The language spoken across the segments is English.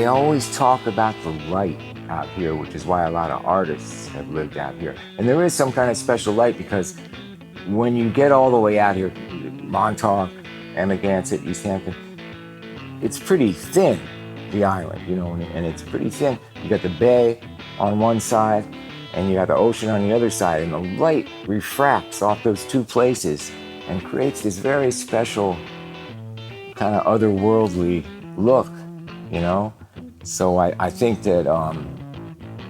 they always talk about the light out here, which is why a lot of artists have lived out here. And there is some kind of special light, because when you get all the way out here, Montauk, Amagansett, East Hampton, it's pretty thin, the island, you know, and it's pretty thin. You got the bay on one side, and you got the ocean on the other side, and the light refracts off those two places and creates this very special kind of otherworldly look, you know? So I think that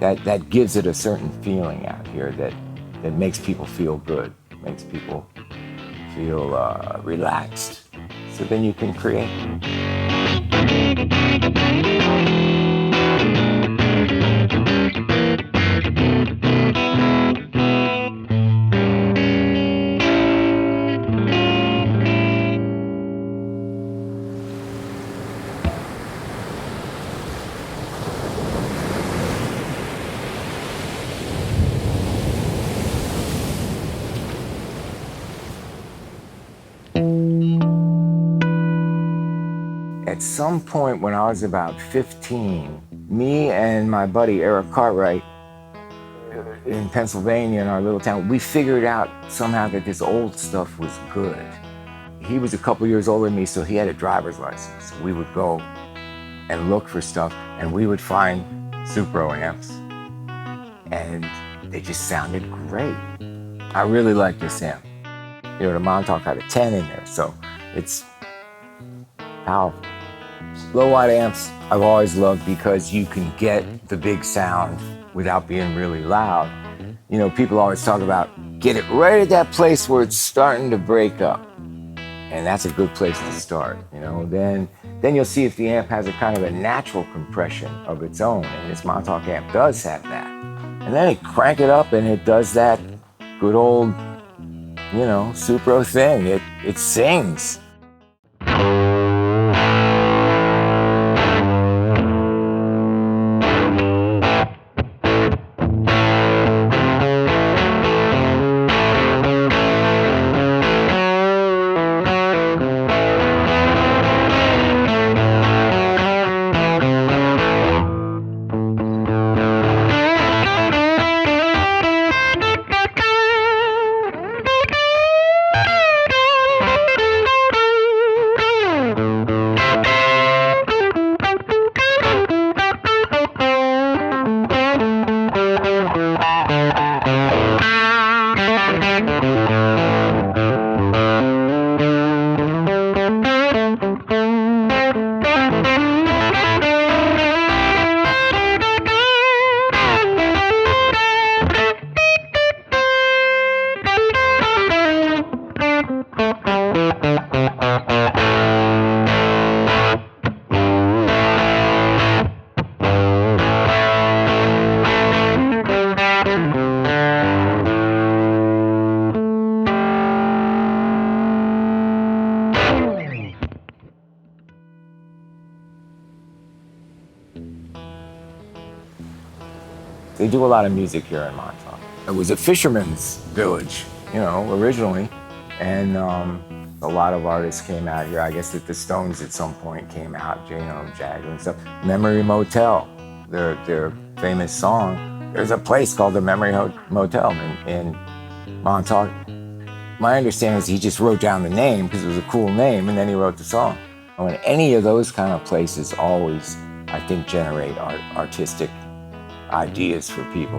that gives it a certain feeling out here that makes people feel good, makes people feel relaxed. So then you can create. At some point when I was about 15, me and my buddy Eric Cartwright in Pennsylvania, in our little town, we figured out somehow that this old stuff was good. He was a couple years older than me, so he had a driver's license. We would go and look for stuff, and we would find Supro amps, and they just sounded great. I really like this amp. You know, the Montauk had a 10 in there, so it's powerful. Low watt amps I've always loved because you can get the big sound without being really loud. You know, people always talk about get it right at that place where it's starting to break up. And that's a good place to start, you know. Then you'll see if the amp has a kind of a natural compression of its own, and this Montauk amp does have that. And then you crank it up and it does that good old, you know, Supro thing. It sings. They do a lot of music here in Montauk. It was a fisherman's village, you know, originally, and a lot of artists came out here. I guess that the Stones at some point came out, you know, Jagger and stuff. Memory Motel, their famous song. There's a place called the Memory Motel in Montauk. My understanding is he just wrote down the name because it was a cool name, and then he wrote the song. And any of those kind of places always, I think, generate artistic ideas for people.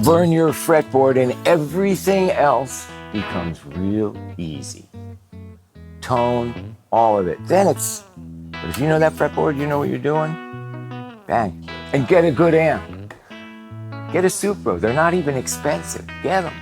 Learn your fretboard and everything else becomes real easy. Tone, all of it. Then but if you know that fretboard, you know what you're doing, bang. And get a good amp. Get a Supro. They're not even expensive. Get them.